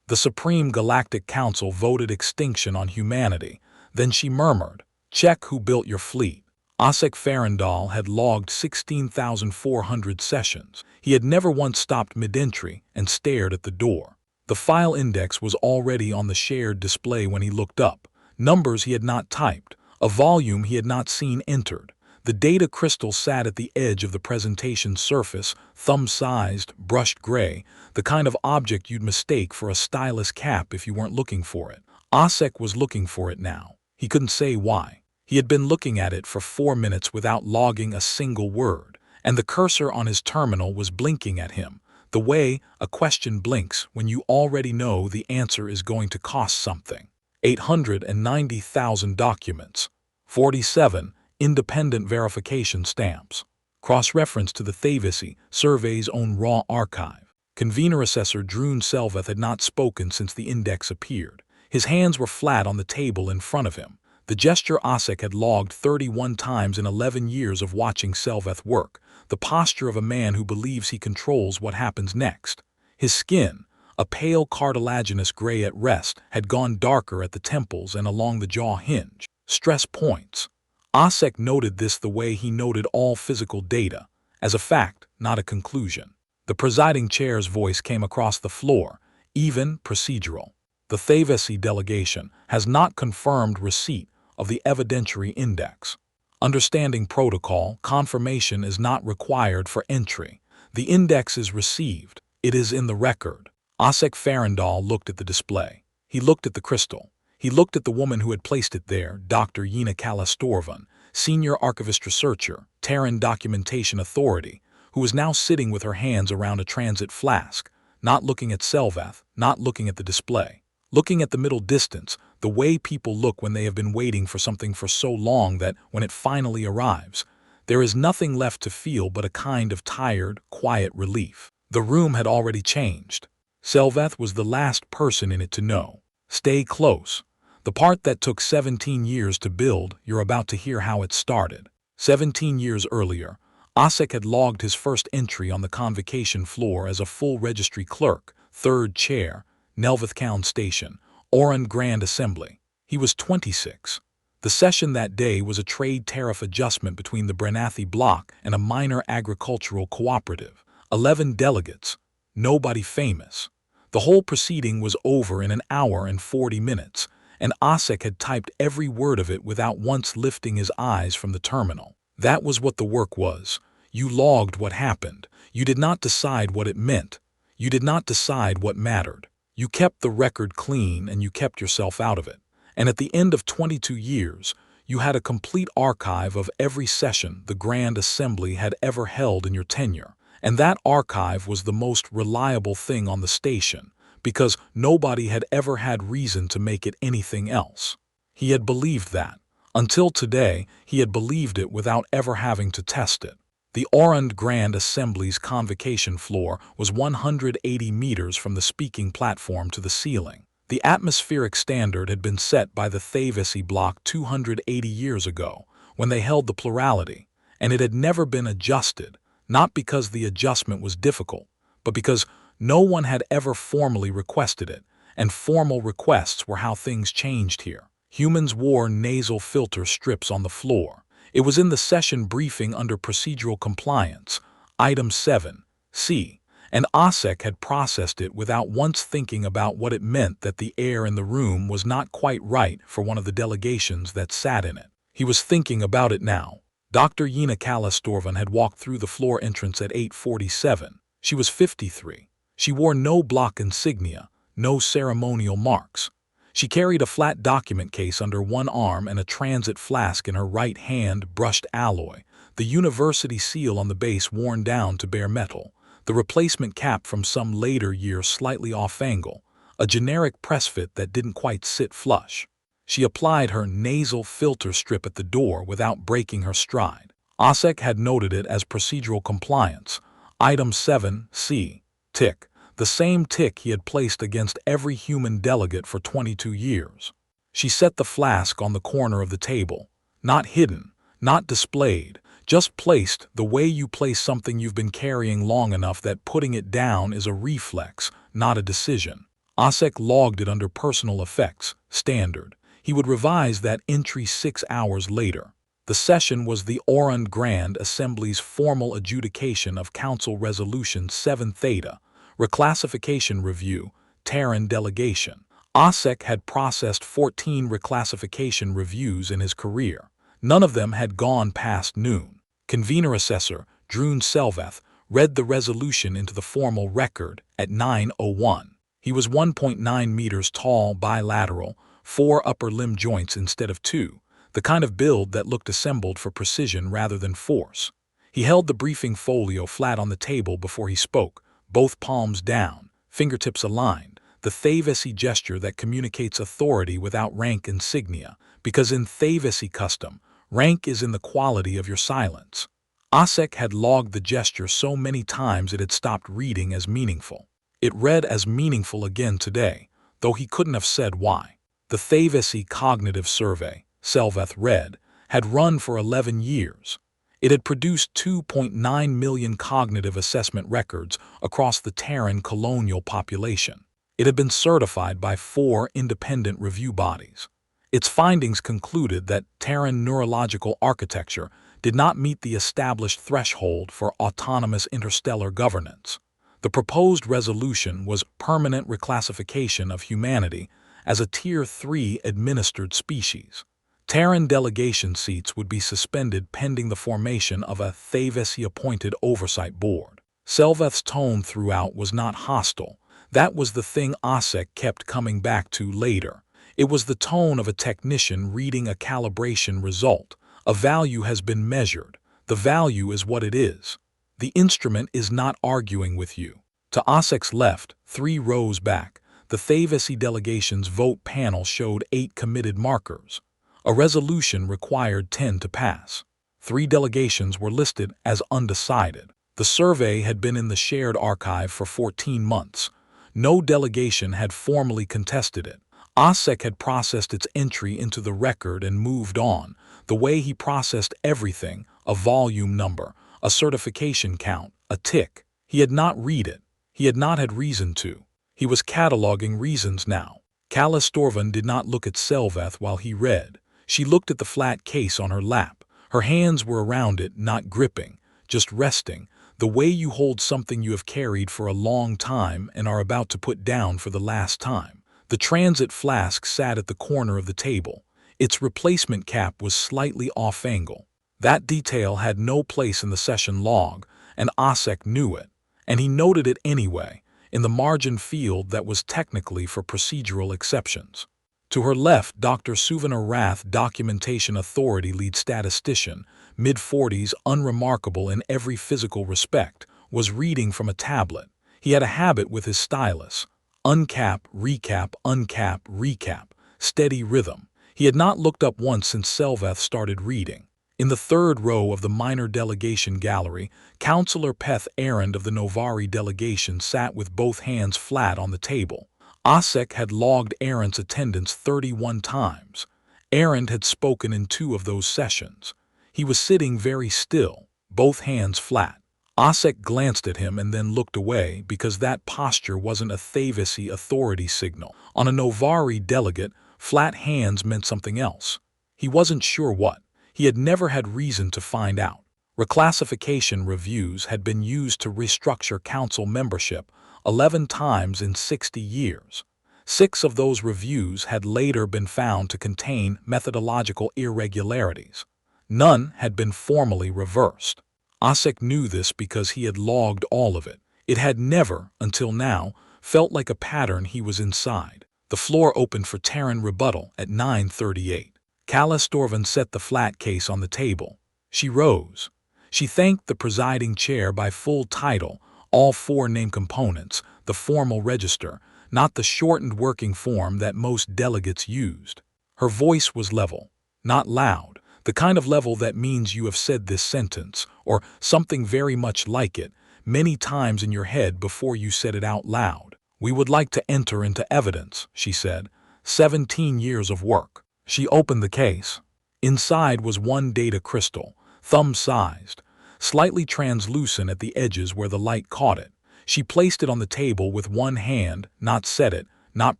The Supreme Galactic Council voted extinction on humanity. Then she murmured, "Check who built your fleet." Osek Farandal had logged 16,400 sessions. He had never once stopped mid-entry and stared at the door. The file index was already on the shared display when he looked up. Numbers he had not typed, a volume he had not seen entered. The data crystal sat at the edge of the presentation surface, thumb-sized, brushed gray, the kind of object you'd mistake for a stylus cap if you weren't looking for it. Osek was looking for it now. He couldn't say why. He had been looking at it for 4 minutes without logging a single word, and the cursor on his terminal was blinking at him, the way a question blinks when you already know the answer is going to cost something. 890,000 documents. 47 independent verification stamps. Cross-reference to the Thavisi survey's own raw archive. Convener Assessor Droon Selveth had not spoken since the index appeared. His hands were flat on the table in front of him. The gesture Osek had logged 31 times in 11 years of watching Selveth work, the posture of a man who believes he controls what happens next. His skin, a pale cartilaginous gray at rest, had gone darker at the temples and along the jaw hinge. Stress points. Osek noted this the way he noted all physical data, as a fact, not a conclusion. The presiding chair's voice came across the floor, even procedural. The Thavisi delegation has not confirmed receipt of the evidentiary index. Understanding protocol, confirmation is not required for entry. The index is received. It is in the record. Osek Farandal looked at the display. He looked at the crystal. He looked at the woman who had placed it there, Dr. Yina Kalastorvan, Senior Archivist Researcher, Terran Documentation Authority, who was now sitting with her hands around a transit flask, not looking at Selveth, not looking at the display, looking at the middle distance, the way people look when they have been waiting for something for so long that, when it finally arrives, there is nothing left to feel but a kind of tired, quiet relief. The room had already changed. Selveth was the last person in it to know. Stay close. The part that took 17 years to build, you're about to hear how it started. 17 years earlier, Osek had logged his first entry on the convocation floor as a full registry clerk, third chair, Nelvithcound Station, Oran Grand Assembly. He was 26. The session that day was a trade tariff adjustment between the Brenathi bloc and a minor agricultural cooperative. 11 delegates. Nobody famous. The whole proceeding was over in an hour and 40 minutes, and Osek had typed every word of it without once lifting his eyes from the terminal. That was what the work was. You logged what happened. You did not decide what it meant. You did not decide what mattered. You kept the record clean and you kept yourself out of it. And at the end of 22 years, you had a complete archive of every session the Grand Assembly had ever held in your tenure. And that archive was the most reliable thing on the station, because nobody had ever had reason to make it anything else. He had believed that. Until today, he had believed it without ever having to test it. The Orand Grand Assembly's convocation floor was 180 meters from the speaking platform to the ceiling. The atmospheric standard had been set by the Thavisi bloc 280 years ago, when they held the plurality, and it had never been adjusted, not because the adjustment was difficult, but because no one had ever formally requested it, and formal requests were how things changed here. Humans wore nasal filter strips on the floor. It was in the session briefing under procedural compliance, Item 7C, and Osek had processed it without once thinking about what it meant that the air in the room was not quite right for one of the delegations that sat in it. He was thinking about it now. Dr. Yina Kalastorvan had walked through the floor entrance at 8:47. She was 53. She wore no block insignia, no ceremonial marks. She carried a flat document case under one arm and a transit flask in her right hand, brushed alloy, the university seal on the base worn down to bare metal, the replacement cap from some later year slightly off angle, a generic press fit that didn't quite sit flush. She applied her nasal filter strip at the door without breaking her stride. Osek had noted it as procedural compliance, Item 7C, tick. The same tick he had placed against every human delegate for 22 years. She set the flask on the corner of the table, not hidden, not displayed, just placed the way you place something you've been carrying long enough that putting it down is a reflex, not a decision. Osek logged it under personal effects, standard. He would revise that entry 6 hours later. The session was the Orund Grand Assembly's formal adjudication of Council Resolution 7 Theta, reclassification review, Terran delegation. Osek had processed 14 reclassification reviews in his career. None of them had gone past noon. Convener Assessor Droon Selveth read the resolution into the formal record at 9:01. He was 1.9 meters tall, bilateral, 4 upper limb joints instead of 2, the kind of build that looked assembled for precision rather than force. He held the briefing folio flat on the table before he spoke, both palms down, fingertips aligned, the Thavesi gesture that communicates authority without rank insignia, because in Thavesi custom, rank is in the quality of your silence. Osek had logged the gesture so many times it had stopped reading as meaningful. It read as meaningful again today, though he couldn't have said why. The Thavesi Cognitive Survey, Selveth read, had run for 11 years. It had produced 2.9 million cognitive assessment records across the Terran colonial population. It had been certified by 4 independent review bodies. Its findings concluded that Terran neurological architecture did not meet the established threshold for autonomous interstellar governance. The proposed resolution was permanent reclassification of humanity as a Tier 3 administered species. Terran delegation seats would be suspended pending the formation of a Thavesi-appointed oversight board. Selveth's tone throughout was not hostile. That was the thing Osek kept coming back to later. It was the tone of a technician reading a calibration result. A value has been measured. The value is what it is. The instrument is not arguing with you. To Osek's left, 3 rows back, the Thavesi delegation's vote panel showed 8 committed markers. A resolution required 10 to pass. 3 delegations were listed as undecided. The survey had been in the shared archive for 14 months. No delegation had formally contested it. Osek had processed its entry into the record and moved on, the way he processed everything, a volume number, a certification count, a tick. He had not read it. He had not had reason to. He was cataloging reasons now. Kallistorvan did not look at Selveth while he read. She looked at the flat case on her lap. Her hands were around it, not gripping, just resting, the way you hold something you have carried for a long time and are about to put down for the last time. The transit flask sat at the corner of the table. Its replacement cap was slightly off-angle. That detail had no place in the session log, and Osek knew it. And he noted it anyway, in the margin field that was technically for procedural exceptions. To her left, Dr. Suvana Rath, Documentation Authority lead statistician, mid-40s, unremarkable in every physical respect, was reading from a tablet. He had a habit with his stylus. Uncap, recap, uncap, recap. Steady rhythm. He had not looked up once since Selveth started reading. In the 3rd row of the minor delegation gallery, Councillor Peth Arend of the Novari delegation sat with both hands flat on the table. Osek had logged Arend's attendance 31 times. Arend had spoken in 2 of those sessions. He was sitting very still, both hands flat. Osek glanced at him and then looked away because that posture wasn't a Thavesi authority signal. On a Novari delegate, flat hands meant something else. He wasn't sure what. He had never had reason to find out. Reclassification reviews had been used to restructure council membership 11 times in 60 years. 6 of those reviews had later been found to contain methodological irregularities. None had been formally reversed. Osek knew this because he had logged all of it. It had never, until now, felt like a pattern he was inside. The floor opened for Terran rebuttal at 9:38. Kallistorvan set the flat case on the table. She rose. She thanked the presiding chair by full title, all 4 name components, the formal register, not the shortened working form that most delegates used. Her voice was level, not loud, the kind of level that means you have said this sentence, or something very much like it, many times in your head before you said it out loud. "We would like to enter into evidence," she said. 17 years of work. She opened the case. Inside was 1 data crystal, thumb-sized, slightly translucent at the edges where the light caught it. She placed it on the table with 1 hand, not set it, not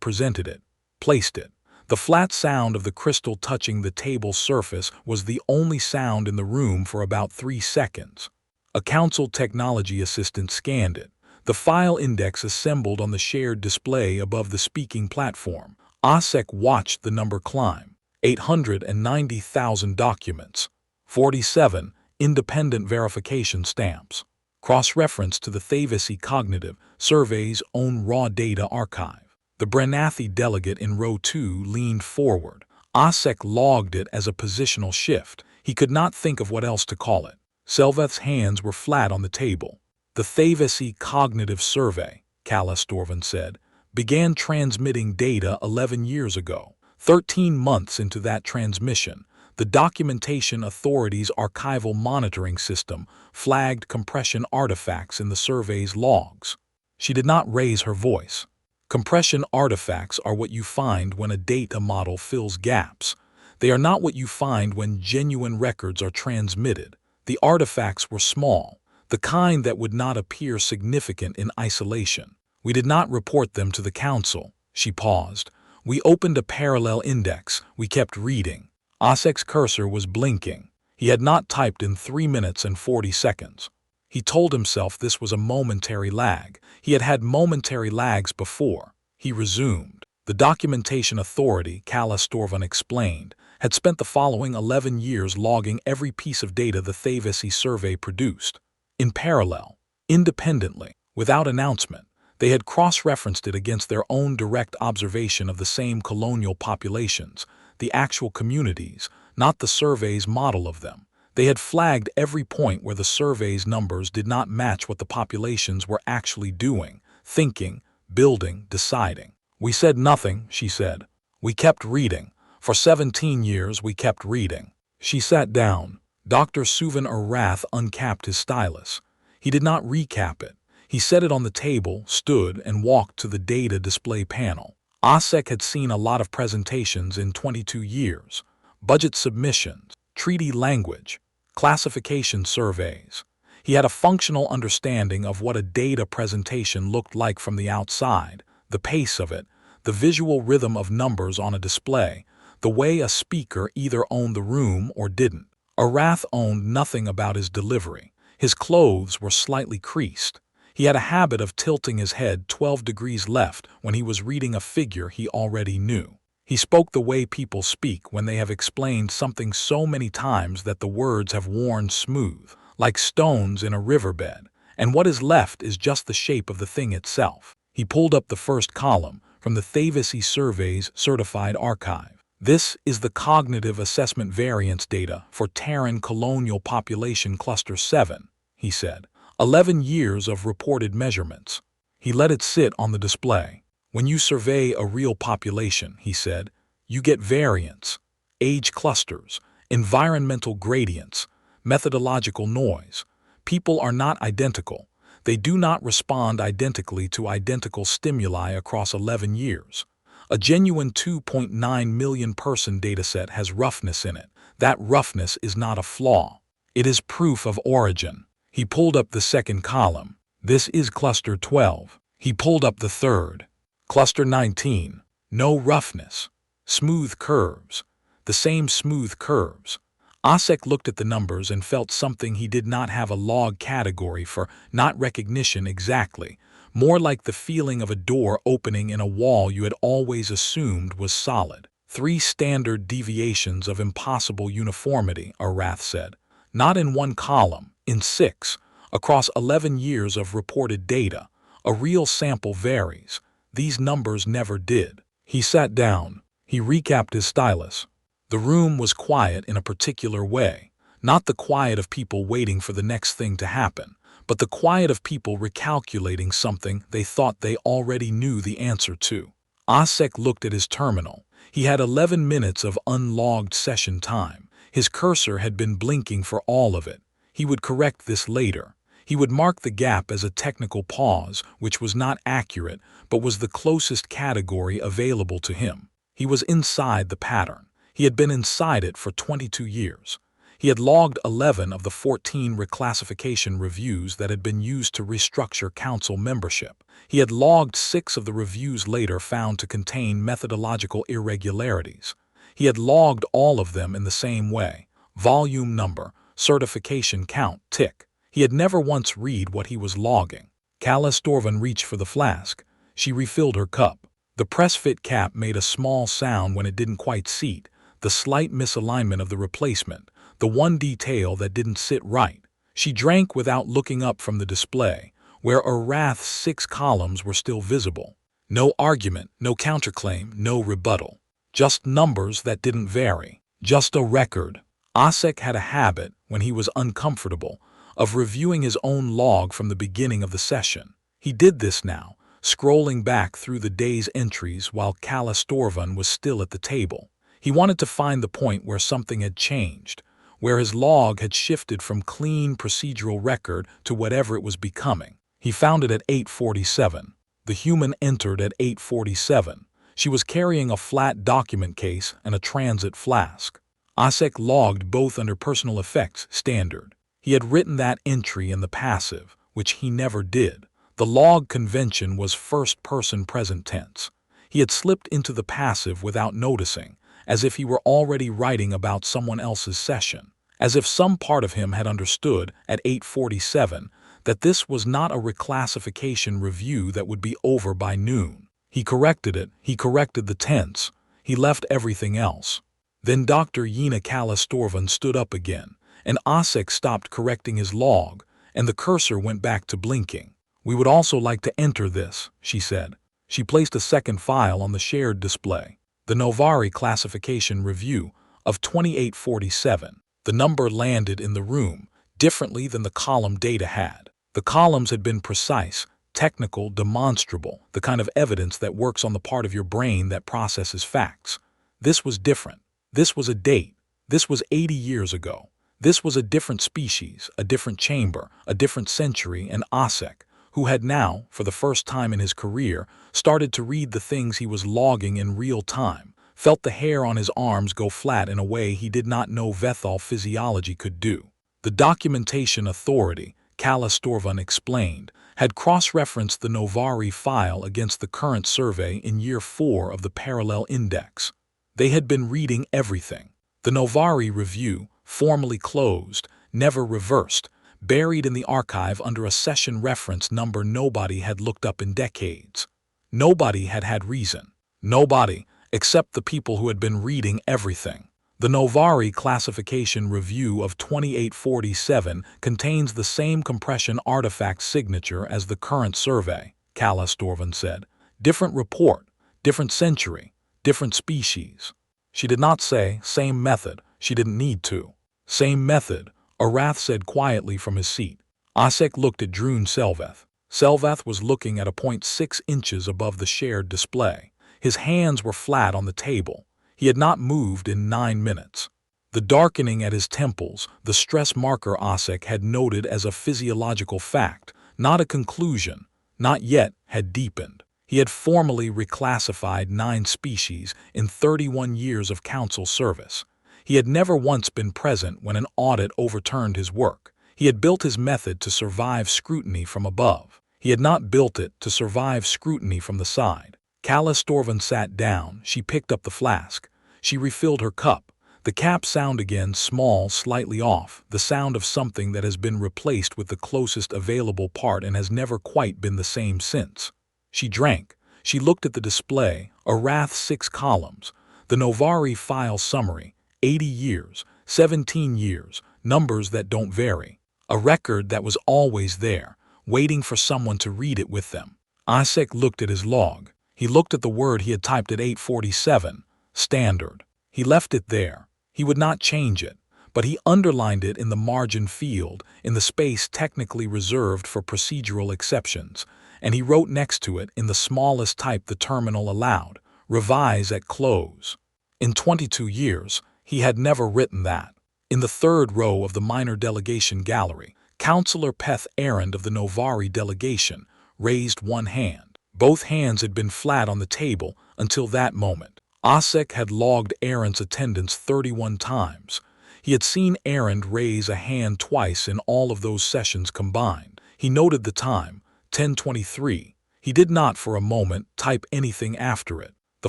presented it, placed it. The flat sound of the crystal touching the table surface was the only sound in the room for about 3 seconds. A council technology assistant scanned it. The file index assembled on the shared display above the speaking platform. Asek watched the number climb. 890,000 documents. 47 independent verification stamps. Cross-reference to the Thavisi Cognitive Survey's own raw data archive. The Brenathi delegate in row 2 leaned forward. Asek logged it as a positional shift. He could not think of what else to call it. Selveth's hands were flat on the table. The Thavisi Cognitive Survey, Kalastorvan said, began transmitting data 11 years ago. 13 months into that transmission, the Documentation Authority's archival monitoring system flagged compression artifacts in the survey's logs. She did not raise her voice. Compression artifacts are what you find when a data model fills gaps. They are not what you find when genuine records are transmitted. The artifacts were small, the kind that would not appear significant in isolation. We did not report them to the council. She paused. We opened a parallel index. We kept reading. Asek's cursor was blinking. He had not typed in 3 minutes and 40 seconds. He told himself this was a momentary lag. He had had momentary lags before. He resumed. The Documentation Authority, Kalastorvan explained, had spent the following 11 years logging every piece of data the Thavisi survey produced. In parallel, independently, without announcement, they had cross-referenced it against their own direct observation of the same colonial populations, the actual communities, not the survey's model of them. They had flagged every point where the survey's numbers did not match what the populations were actually doing, thinking, building, deciding. We said nothing, she said. We kept reading. For 17 years we kept reading. She sat down. Dr. Suvan Arath uncapped his stylus. He did not recap it. He set it on the table, stood, and walked to the data display panel. Asek had seen a lot of presentations in 22 years. Budget submissions, treaty language, classification surveys. He had a functional understanding of what a data presentation looked like from the outside, the pace of it, the visual rhythm of numbers on a display, the way a speaker either owned the room or didn't. Arath owned nothing about his delivery. His clothes were slightly creased. He had a habit of tilting his head 12 degrees left when he was reading a figure he already knew. He spoke the way people speak when they have explained something so many times that the words have worn smooth, like stones in a riverbed, and what is left is just the shape of the thing itself. He pulled up the first column from the Thavisi Survey's certified archive. This is the cognitive assessment variance data for Terran Colonial Population Cluster 7, he said. 11 years of reported measurements. He let it sit on the display. When you survey a real population, he said, you get variance, age clusters, environmental gradients, methodological noise. People are not identical. They do not respond identically to identical stimuli across 11 years. A genuine 2.9 million person dataset has roughness in it. That roughness is not a flaw. It is proof of origin. He pulled up the second column. This is Cluster 12. He pulled up the third. Cluster 19. No roughness. Smooth curves. The same smooth curves. Asek looked at the numbers and felt something he did not have a log category for, not recognition exactly, more like the feeling of a door opening in a wall you had always assumed was solid. 3 standard deviations of impossible uniformity, Arath said. Not in one column, in 6. Across 11 years of reported data, a real sample varies. These numbers never did. He sat down. He recapped his stylus. The room was quiet in a particular way, not the quiet of people waiting for the next thing to happen, but the quiet of people recalculating something they thought they already knew the answer to. Asek looked at his terminal. He had 11 minutes of unlogged session time. His cursor had been blinking for all of it. He would correct this later. He would mark the gap as a technical pause, which was not accurate, but was the closest category available to him. He was inside the pattern. He had been inside it for 22 years. He had logged 11 of the 14 reclassification reviews that had been used to restructure council membership. He had logged 6 of the reviews later found to contain methodological irregularities. He had logged all of them in the same way: volume number, certification count, tick. He had never once read what he was logging. Calla Storvan reached for the flask. She refilled her cup. The press-fit cap made a small sound when it didn't quite seat, the slight misalignment of the replacement, the one detail that didn't sit right. She drank without looking up from the display, where Arath's 6 columns were still visible. No argument, no counterclaim, no rebuttal. Just numbers that didn't vary. Just a record. Asek had a habit, when he was uncomfortable, of reviewing his own log from the beginning of the session. He did this now, scrolling back through the day's entries while Calla Storvan was still at the table. He wanted to find the point where something had changed, where his log had shifted from clean procedural record to whatever it was becoming. He found it at 8:47. The human entered at 8:47. She was carrying a flat document case and a transit flask. Asek logged both under personal effects standard. He had written that entry in the passive, which he never did. The log convention was first-person present tense. He had slipped into the passive without noticing, as if he were already writing about someone else's session, as if some part of him had understood at 8:47 that this was not a reclassification review that would be over by noon. He corrected it, he corrected the tense, he left everything else. Then Dr. Yena Calla Storvan stood up again, and Asek stopped correcting his log, and the cursor went back to blinking. "We would also like to enter this," she said. She placed a second file on the shared display. The Novari classification review of 2847. The number landed in the room, differently than the column data had. The columns had been precise, technical, demonstrable, the kind of evidence that works on the part of your brain that processes facts. This was different. This was a date. This was 80 years ago. This was a different species, a different chamber, a different century, and Asek, who had now, for the first time in his career, started to read the things he was logging in real time, felt the hair on his arms go flat in a way he did not know Vethal physiology could do. The documentation authority, Calla Storvan explained, had cross-referenced the Novari file against the current survey in year 4 of the parallel index. They had been reading everything. The Novari review, formally closed, never reversed, buried in the archive under a session reference number nobody had looked up in decades. Nobody had had reason. Nobody, except the people who had been reading everything. The Novari classification review of 2847 contains the same compression artifact signature as the current survey, Calla Storvan said. Different report, different century, different species. She did not say same method. She didn't need to. Same method, Arath said quietly from his seat. Asek looked at Droon Selveth. Selveth was looking at a point 6 inches above the shared display. His hands were flat on the table. He had not moved in 9 minutes. The darkening at his temples, the stress marker Asek had noted as a physiological fact, not a conclusion, not yet, had deepened. He had formally reclassified 9 species in 31 years of council service. He had never once been present when an audit overturned his work. He had built his method to survive scrutiny from above. He had not built it to survive scrutiny from the side. Calla Storvan sat down. She picked up the flask. She refilled her cup. The cap sound again, small, slightly off, the sound of something that has been replaced with the closest available part and has never quite been the same since. She drank. She looked at the display, Arath's 6 columns, the Novari file summary, 80 years, 17 years, numbers that don't vary. A record that was always there, waiting for someone to read it with them. Asek looked at his log. He looked at the word he had typed at 8:47, standard. He left it there. He would not change it, but he underlined it in the margin field, in the space technically reserved for procedural exceptions, and he wrote next to it in the smallest type the terminal allowed, revise at close. In 22 years, he had never written that. In the third row of the minor delegation gallery, Councillor Peth Errand of the Novari delegation raised one hand. Both hands had been flat on the table until that moment. Asek had logged Errand's attendance 31 times. He had seen Errand raise a hand twice in all of those sessions combined. He noted the time, 10:23. He did not for a moment type anything after it. The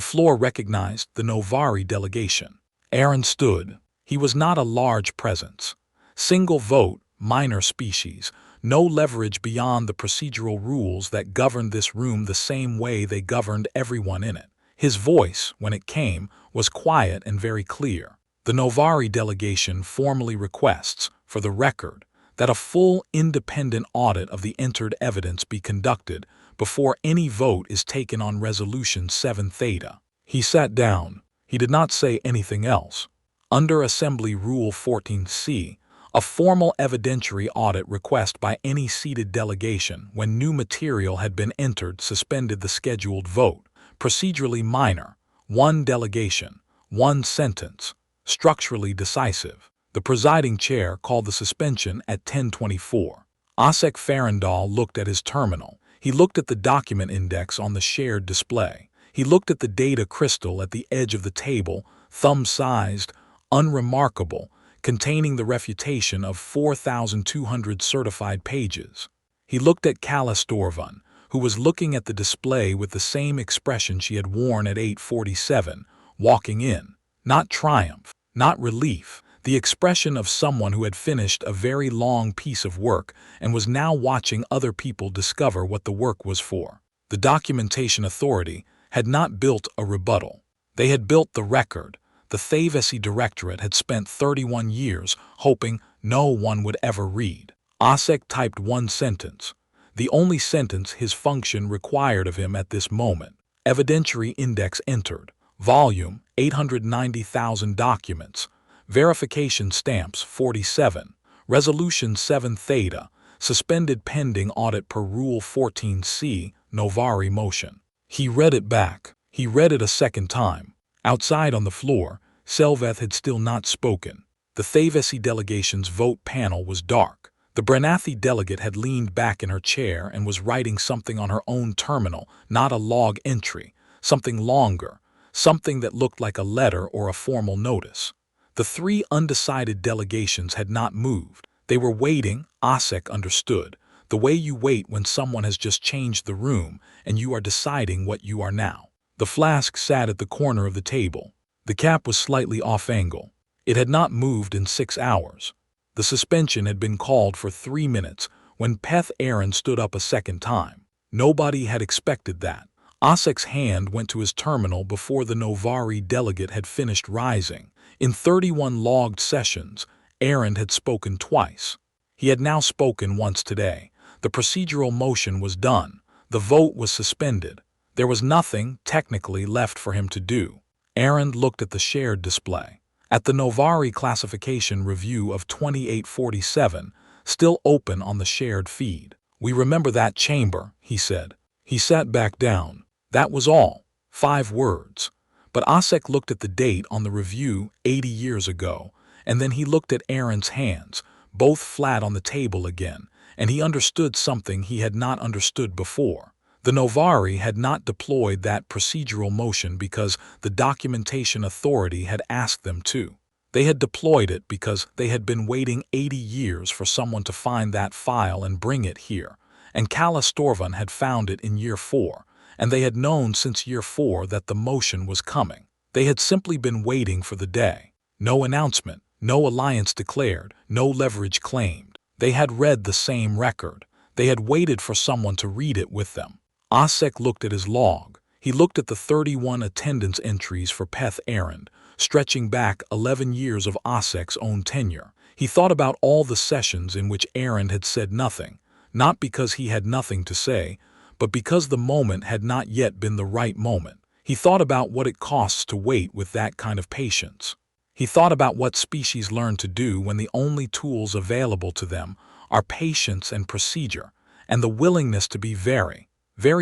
floor recognized the Novari delegation. Errand stood. He was not a large presence. Single vote, minor species, no leverage beyond the procedural rules that governed this room the same way they governed everyone in it. His voice, when it came, was quiet and very clear. The Novari delegation formally requests, for the record, that a full independent audit of the entered evidence be conducted before any vote is taken on Resolution 7 Theta. He sat down. He did not say anything else. Under Assembly Rule 14C, a formal evidentiary audit request by any seated delegation when new material had been entered suspended the scheduled vote. Procedurally minor, one delegation, one sentence, structurally decisive. The presiding chair called the suspension at 10:24. Asek Farandal looked at his terminal. He looked at the document index on the shared display. He looked at the data crystal at the edge of the table, thumb-sized, unremarkable, containing the refutation of 4,200 certified pages. He looked at Kala Storvan, who was looking at the display with the same expression she had worn at 8:47, walking in. Not triumph, not relief, the expression of someone who had finished a very long piece of work and was now watching other people discover what the work was for. The Documentation Authority had not built a rebuttal. They had built the record. The Thavesi Directorate had spent 31 years hoping no one would ever read. Asek typed one sentence, the only sentence his function required of him at this moment. Evidentiary index entered. Volume, 890,000 documents. Verification stamps, 47. Resolution 7 Theta, suspended pending audit per Rule 14C, Novari motion. He read it back. He read it a second time. Outside on the floor, Selveth had still not spoken. The Thavesi delegation's vote panel was dark. The Brenathi delegate had leaned back in her chair and was writing something on her own terminal, not a log entry, something longer, something that looked like a letter or a formal notice. The three undecided delegations had not moved. They were waiting, Asek understood, the way you wait when someone has just changed the room and you are deciding what you are now. The flask sat at the corner of the table. The cap was slightly off-angle. It had not moved in 6 hours. The suspension had been called for 3 minutes when Peth Aaron stood up a second time. Nobody had expected that. Asek's hand went to his terminal before the Novari delegate had finished rising. In 31 logged sessions, Aaron had spoken twice. He had now spoken once today. The procedural motion was done. The vote was suspended. There was nothing, technically, left for him to do. Aaron looked at the shared display. At the Novari classification review of 2847, still open on the shared feed. "We remember that chamber," he said. He sat back down. That was all. 5 words. But Asek looked at the date on the review 80 years ago, and then he looked at Aaron's hands, both flat on the table again, and he understood something he had not understood before. The Novari had not deployed that procedural motion because the Documentation Authority had asked them to. They had deployed it because they had been waiting 80 years for someone to find that file and bring it here, and Kala Storvan had found it in year 4, and they had known since year 4 that the motion was coming. They had simply been waiting for the day. No announcement, no alliance declared, no leverage claimed. They had read the same record. They had waited for someone to read it with them. Asek looked at his log. He looked at the 31 attendance entries for Peth Aaron, stretching back 11 years of Asek's own tenure. He thought about all the sessions in which Aaron had said nothing, not because he had nothing to say, but because the moment had not yet been the right moment. He thought about what it costs to wait with that kind of patience. He thought about what species learn to do when the only tools available to them are patience and procedure, and the willingness to be very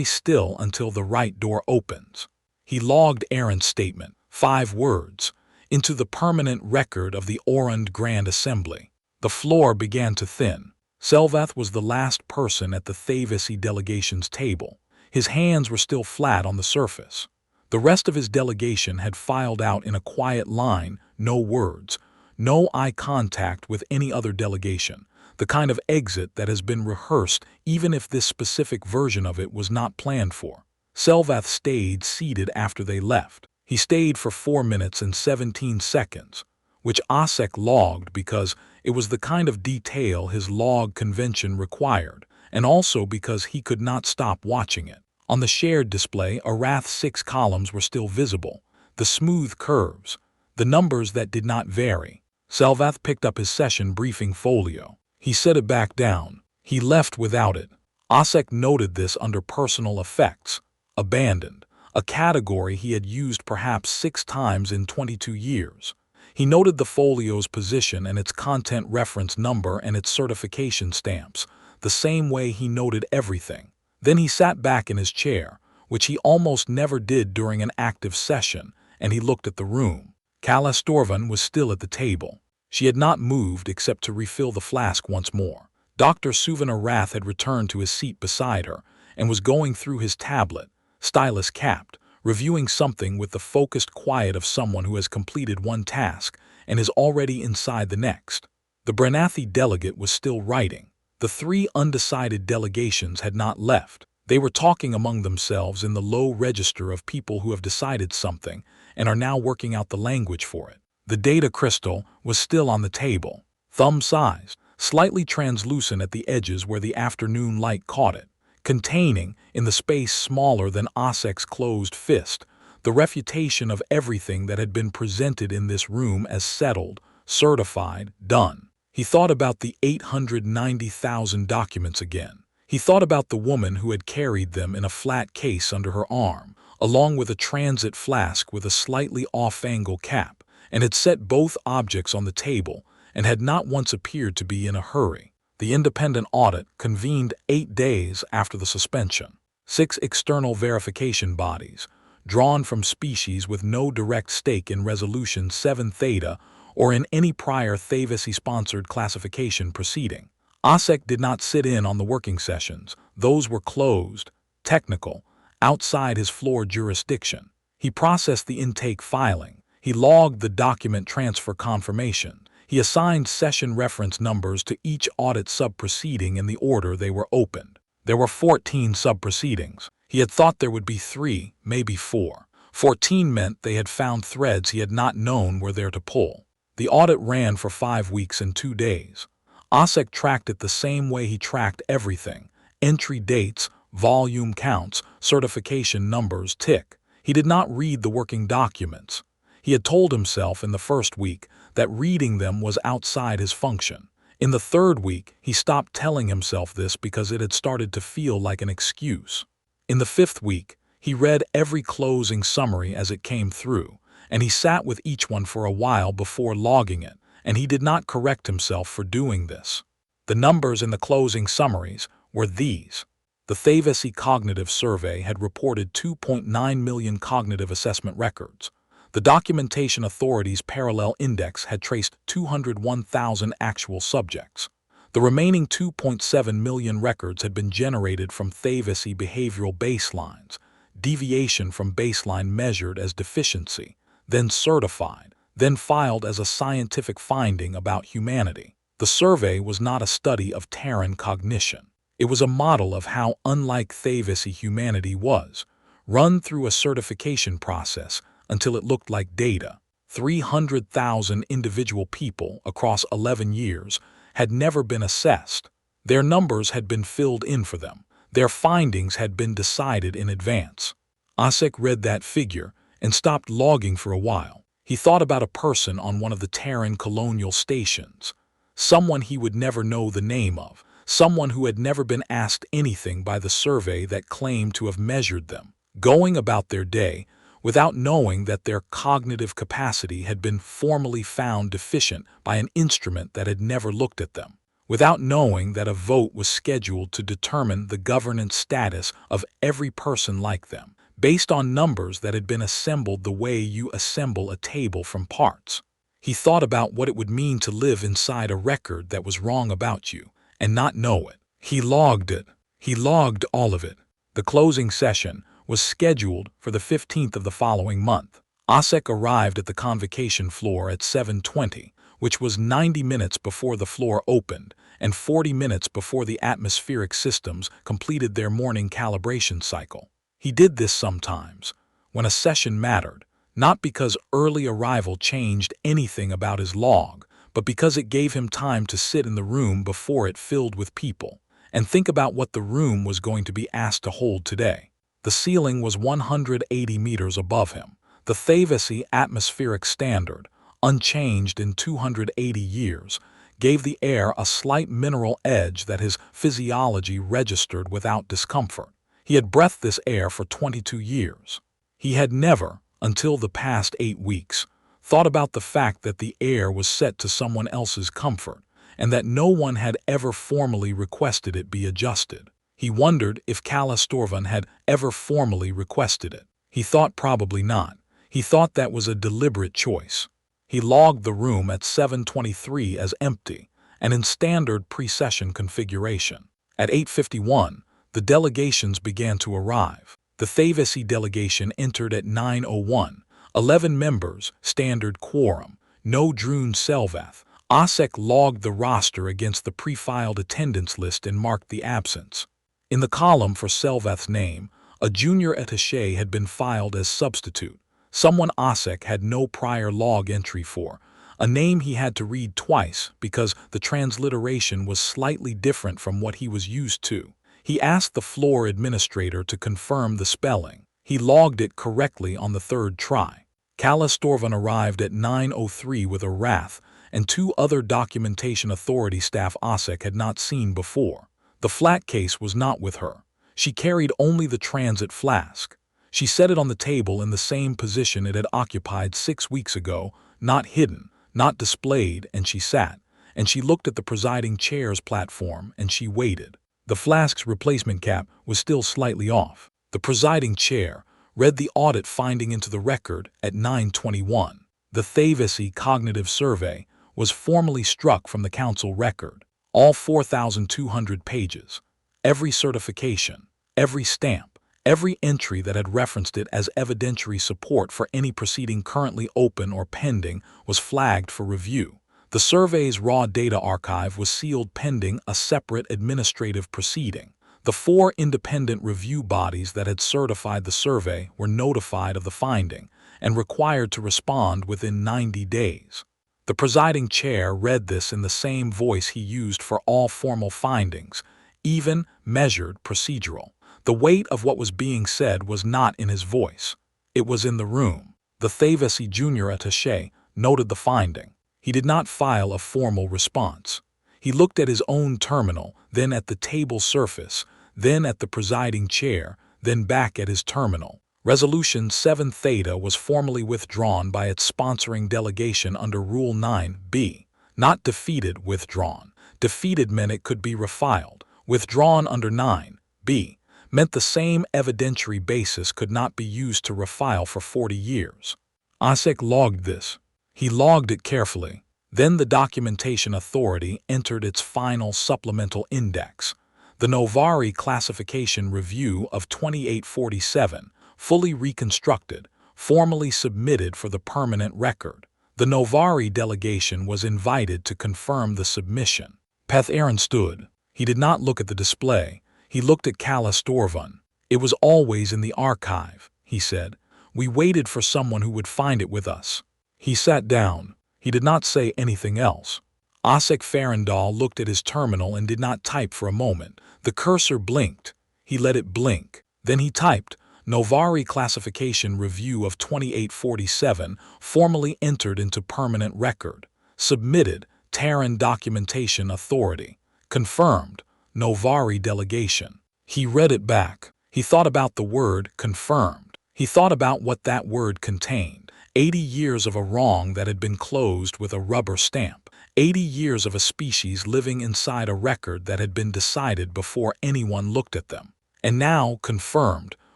still until the right door opens. He logged Aaron's statement, 5 words, into the permanent record of the Orund Grand Assembly. The floor began to thin. Selveth was the last person at the Thavesi delegation's table. His hands were still flat on the surface. The rest of his delegation had filed out in a quiet line, no words, No eye contact with any other delegation, the kind of exit that has been rehearsed even if this specific version of it was not planned for. Selvath stayed seated after they left. He stayed for 4 minutes and 17 seconds, which Osek logged because it was the kind of detail his log convention required, and also because he could not stop watching it. On the shared display, Arath's 6 columns were still visible, the smooth curves, the numbers that did not vary. Selvath picked up his session briefing folio. He set it back down. He left without it. Osek noted this under personal effects. Abandoned, a category he had used perhaps 6 times in 22 years. He noted the folio's position and its content reference number and its certification stamps, the same way he noted everything. Then he sat back in his chair, which he almost never did during an active session, and he looked at the room. Kala Storvan was still at the table. She had not moved except to refill the flask once more. Dr. Suvan Arath had returned to his seat beside her and was going through his tablet, stylus capped, reviewing something with the focused quiet of someone who has completed one task and is already inside the next. The Brenathi delegate was still writing. The 3 undecided delegations had not left. They were talking among themselves in the low register of people who have decided something and are now working out the language for it. The data crystal was still on the table, thumb-sized, slightly translucent at the edges where the afternoon light caught it, containing, in the space smaller than Osek's closed fist, the refutation of everything that had been presented in this room as settled, certified, done. He thought about the 890,000 documents again. He thought about the woman who had carried them in a flat case under her arm, along with a transit flask with a slightly off-angle cap, and had set both objects on the table and had not once appeared to be in a hurry. The independent audit convened 8 days after the suspension. 6 external verification bodies, drawn from species with no direct stake in Resolution 7 Theta or in any prior Thavisi-sponsored classification proceeding. Osek did not sit in on the working sessions. Those were closed, technical, outside his floor jurisdiction. He processed the intake filing. He logged the document transfer confirmation. He assigned session reference numbers to each audit sub-proceeding in the order they were opened. There were 14 sub-proceedings. He had thought there would be 3, maybe 4. 14 meant they had found threads he had not known were there to pull. The audit ran for 5 weeks and 2 days. Osek tracked it the same way he tracked everything: entry dates, volume counts, certification numbers, tick. He did not read the working documents. He had told himself in the first week that reading them was outside his function. In the 3rd week, he stopped telling himself this because it had started to feel like an excuse. In the 5th week, he read every closing summary as it came through, and he sat with each one for a while before logging it, and he did not correct himself for doing this. The numbers in the closing summaries were these. The Thavisi Cognitive Survey had reported 2.9 million cognitive assessment records. The Documentation Authority's Parallel Index had traced 201,000 actual subjects. The remaining 2.7 million records had been generated from Thavisi behavioral baselines, deviation from baseline measured as deficiency, then certified, then filed as a scientific finding about humanity. The survey was not a study of Terran cognition. It was a model of how unlike Thavisi humanity was, run through a certification process until it looked like data. 300,000 individual people across 11 years had never been assessed. Their numbers had been filled in for them. Their findings had been decided in advance. Osek read that figure and stopped logging for a while. He thought about a person on one of the Terran colonial stations, someone he would never know the name of, someone who had never been asked anything by the survey that claimed to have measured them, going about their day without knowing that their cognitive capacity had been formally found deficient by an instrument that had never looked at them, without knowing that a vote was scheduled to determine the governance status of every person like them, based on numbers that had been assembled the way you assemble a table from parts. He thought about what it would mean to live inside a record that was wrong about you and not know it. He logged it. He logged all of it. The closing session was scheduled for the 15th of the following month. Osek arrived at the convocation floor at 7:20, which was 90 minutes before the floor opened and 40 minutes before the atmospheric systems completed their morning calibration cycle. He did this sometimes, when a session mattered, not because early arrival changed anything about his log, but because it gave him time to sit in the room before it filled with people, and think about what the room was going to be asked to hold today. The ceiling was 180 meters above him, the Thavesi atmospheric standard, unchanged in 280 years, gave the air a slight mineral edge that his physiology registered without discomfort. He had breathed this air for 22 years. He had never, until the past 8 weeks, thought about the fact that the air was set to someone else's comfort, and that no one had ever formally requested it be adjusted. He wondered if Kalastorvan had ever formally requested it. He thought probably not. He thought that was a deliberate choice. He logged the room at 7:23 as empty, and in standard pre-session configuration. At 8:51, the delegations began to arrive. The Thavesi delegation entered at 9:01, 11 members, standard quorum, no Droon Selvath. Osek logged the roster against the pre-filed attendance list and marked the absence. In the column for Selvath's name, a junior attaché had been filed as substitute, someone Osek had no prior log entry for, a name he had to read twice because the transliteration was slightly different from what he was used to. He asked the floor administrator to confirm the spelling. He logged it correctly on the third try. Kalastorvan arrived at 9:03 with a wrath and 2 other documentation authority staff Osek had not seen before. The flat case was not with her. She carried only the transit flask. She set it on the table in the same position it had occupied 6 weeks ago, not hidden, not displayed, and she sat, and she looked at the presiding chair's platform, and she waited. The flask's replacement cap was still slightly off. The presiding chair read the audit finding into the record at 9:21. The Thavesi cognitive survey was formally struck from the council record. All 4,200 pages, every certification, every stamp, every entry that had referenced it as evidentiary support for any proceeding currently open or pending was flagged for review. The survey's raw data archive was sealed pending a separate administrative proceeding. The 4 independent review bodies that had certified the survey were notified of the finding and required to respond within 90 days. The presiding chair read this in the same voice he used for all formal findings, even, measured, procedural. The weight of what was being said was not in his voice. It was in the room. The Thavesi junior attaché noted the finding. He did not file a formal response. He looked at his own terminal, then at the table surface, then at the presiding chair, then back at his terminal. Resolution 7 Theta was formally withdrawn by its sponsoring delegation under Rule 9b. Not defeated, withdrawn. Defeated meant it could be refiled. Withdrawn under 9b meant the same evidentiary basis could not be used to refile for 40 years. Osek logged this. He logged it carefully. Then the documentation authority entered its final supplemental index. The Novari Classification Review of 2847, fully reconstructed, formally submitted for the permanent record. The Novari delegation was invited to confirm the submission. Peth Aaron stood. He did not look at the display. He looked at Kalastorvan. It was always in the archive, he said. We waited for someone who would find it with us. He sat down. He did not say anything else. Osek Farandal looked at his terminal and did not type for a moment. The cursor blinked. He let it blink. Then he typed, Novari Classification Review of 2847, formally entered into permanent record. Submitted, Terran Documentation Authority. Confirmed, Novari Delegation. He read it back. He thought about the word confirmed. He thought about what that word contained. 80 years of a wrong that had been closed with a rubber stamp. 80 years of a species living inside a record that had been decided before anyone looked at them. And now confirmed,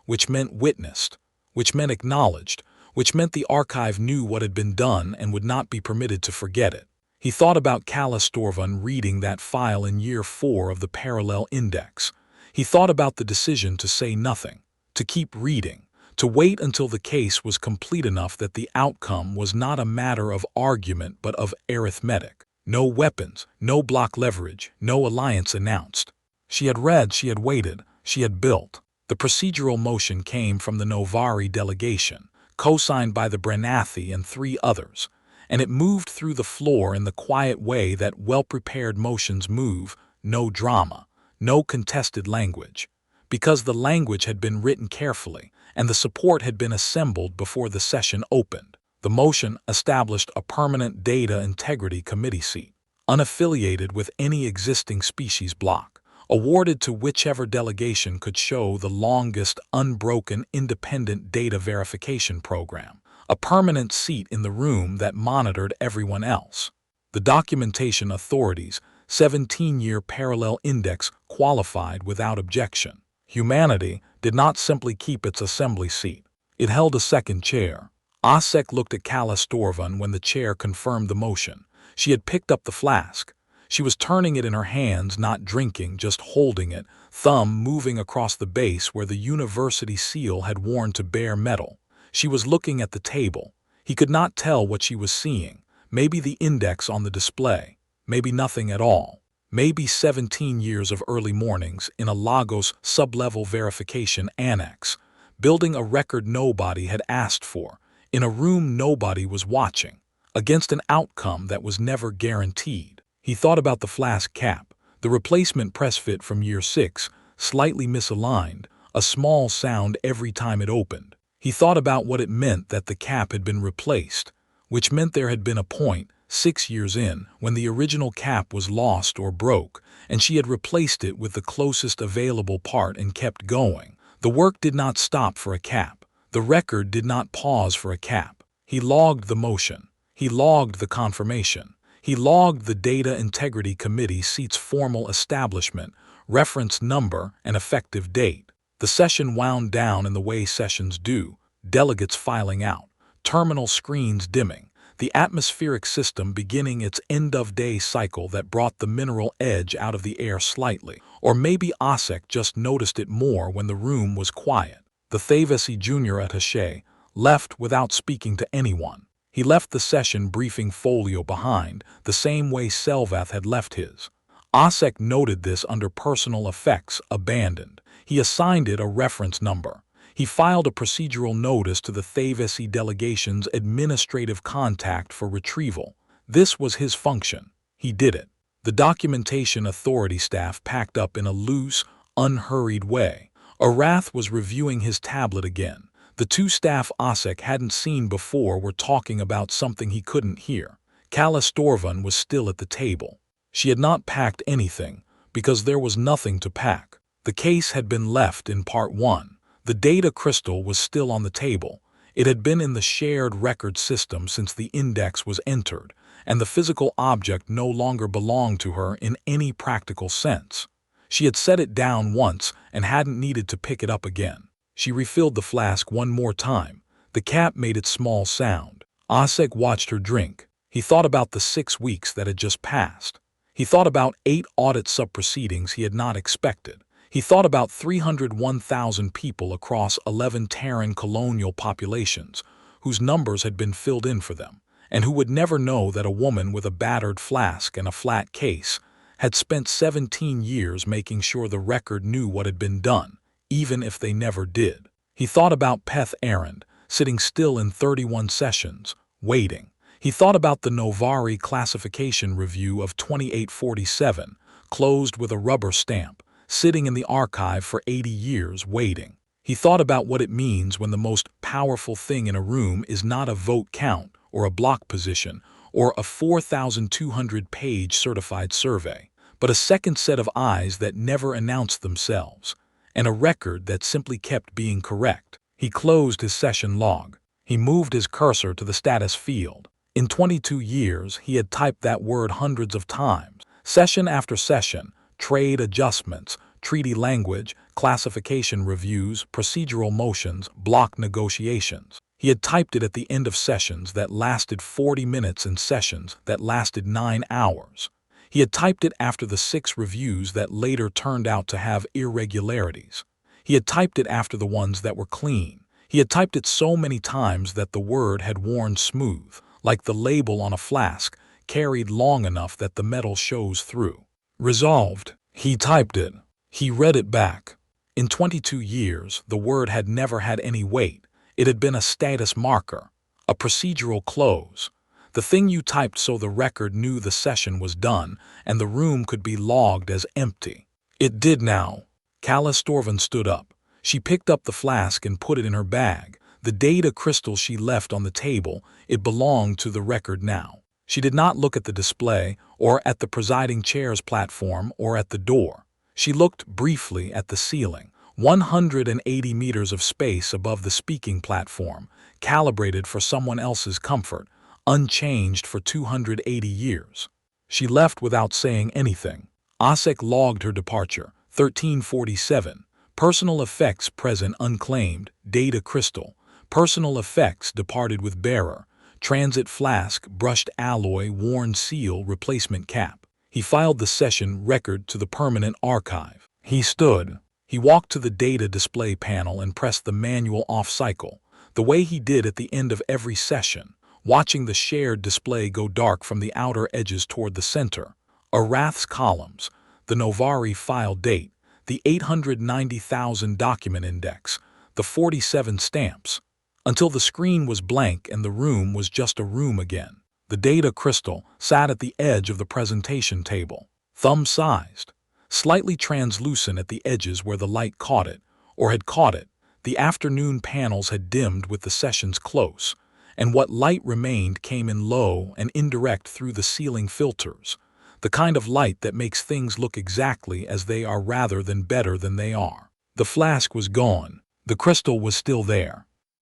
which meant witnessed, which meant acknowledged, which meant the archive knew what had been done and would not be permitted to forget it. He thought about Kalastorvan reading that file in year 4 of the parallel index. He thought about the decision to say nothing, to keep reading, To wait until the case was complete enough that the outcome was not a matter of argument but of arithmetic. No weapons, no block leverage, no alliance announced. She had read, she had waited, she had built. The procedural motion came from the Novari delegation, co-signed by the Brenathi and 3 others, and it moved through the floor in the quiet way that well-prepared motions move, no drama, no contested language. Because the language had been written carefully, and the support had been assembled before the session opened. The motion established a permanent Data Integrity Committee seat, unaffiliated with any existing species block, awarded to whichever delegation could show the longest unbroken independent data verification program, a permanent seat in the room that monitored everyone else. The documentation authorities' 17-year parallel index qualified without objection. Humanity did not simply keep its assembly seat. It held a second chair. Asek looked at Kala Storvan when the chair confirmed the motion. She had picked up the flask. She was turning it in her hands, not drinking, just holding it, thumb moving across the base where the university seal had worn to bare metal. She was looking at the table. He could not tell what she was seeing. Maybe the index on the display. Maybe nothing at all. Maybe 17 years of early mornings in a Lagos sub-level verification annex, building a record nobody had asked for, in a room nobody was watching, against an outcome that was never guaranteed. He thought about the flask cap, the replacement press fit from year 6, slightly misaligned, a small sound every time it opened. He thought about what it meant that the cap had been replaced, which meant there had been a point, 6 years in, when the original cap was lost or broke, and she had replaced it with the closest available part and kept going. The work did not stop for a cap. The record did not pause for a cap. He logged the motion. He logged the confirmation. He logged the Data Integrity Committee seat's formal establishment, reference number, and effective date. The session wound down in the way sessions do, delegates filing out, terminal screens dimming, the atmospheric system beginning its end-of-day cycle that brought the mineral edge out of the air slightly. Or maybe Asek just noticed it more when the room was quiet. The Thavesi junior attaché left without speaking to anyone. He left the session briefing folio behind, the same way Selvath had left his. Asek noted this under personal effects, abandoned. He assigned it a reference number. He filed a procedural notice to the Thavesi delegation's administrative contact for retrieval. This was his function. He did it. The documentation authority staff packed up in a loose, unhurried way. Arath was reviewing his tablet again. The 2 staff Asek hadn't seen before were talking about something he couldn't hear. Kala Storvan was still at the table. She had not packed anything, because there was nothing to pack. The case had been left in part 1. The data crystal was still on the table. It had been in the shared record system since the index was entered, and the physical object no longer belonged to her in any practical sense. She had set it down once and hadn't needed to pick it up again. She refilled the flask one more time. The cap made its small sound. Asek watched her drink. He thought about the 6 weeks that had just passed. He thought about 8 audit sub-proceedings he had not expected. He thought about 301,000 people across 11 Terran colonial populations, whose numbers had been filled in for them, and who would never know that a woman with a battered flask and a flat case had spent 17 years making sure the record knew what had been done, even if they never did. He thought about Peth Errand, sitting still in 31 sessions, waiting. He thought about the Novari classification review of 2847, closed with a rubber stamp, sitting in the archive for 80 years waiting. He thought about what it means when the most powerful thing in a room is not a vote count or a block position or a 4,200-page certified survey, but a second set of eyes that never announced themselves, and a record that simply kept being correct. He closed his session log. He moved his cursor to the status field. In 22 years, he had typed that word hundreds of times, session after session, trade adjustments, treaty language, classification reviews, procedural motions, block negotiations. He had typed it at the end of sessions that lasted 40 minutes and sessions that lasted 9 hours. He had typed it after the 6 reviews that later turned out to have irregularities. He had typed it after the ones that were clean. He had typed it so many times that the word had worn smooth, like the label on a flask, carried long enough that the metal shows through. Resolved, he typed it. He read it back. In 22 years, the word had never had any weight. It had been a status marker, a procedural close. The thing you typed so the record knew the session was done and the room could be logged as empty. It did now. Calla Storvin stood up. She picked up the flask and put it in her bag. The data crystal she left on the table, it belonged to the record now. She did not look at the display, or at the presiding chair's platform, or at the door. She looked briefly at the ceiling, 180 meters of space above the speaking platform, calibrated for someone else's comfort, unchanged for 280 years. She left without saying anything. Osek logged her departure, 1347. Personal effects present unclaimed, data crystal. Personal effects departed with bearer. Transit flask, brushed alloy, worn seal, replacement cap. He filed the session record to the permanent archive. He stood. He walked to the data display panel and pressed the manual off cycle, the way he did at the end of every session, watching the shared display go dark from the outer edges toward the center. Arath's columns, the Novari file date, the 890,000 document index, the 47 stamps, until the screen was blank and the room was just a room again. The data crystal sat at the edge of the presentation table, thumb-sized, slightly translucent at the edges where the light caught it, or had caught it. The afternoon panels had dimmed with the sessions close, and what light remained came in low and indirect through the ceiling filters, the kind of light that makes things look exactly as they are rather than better than they are. The flask was gone. The crystal was still there.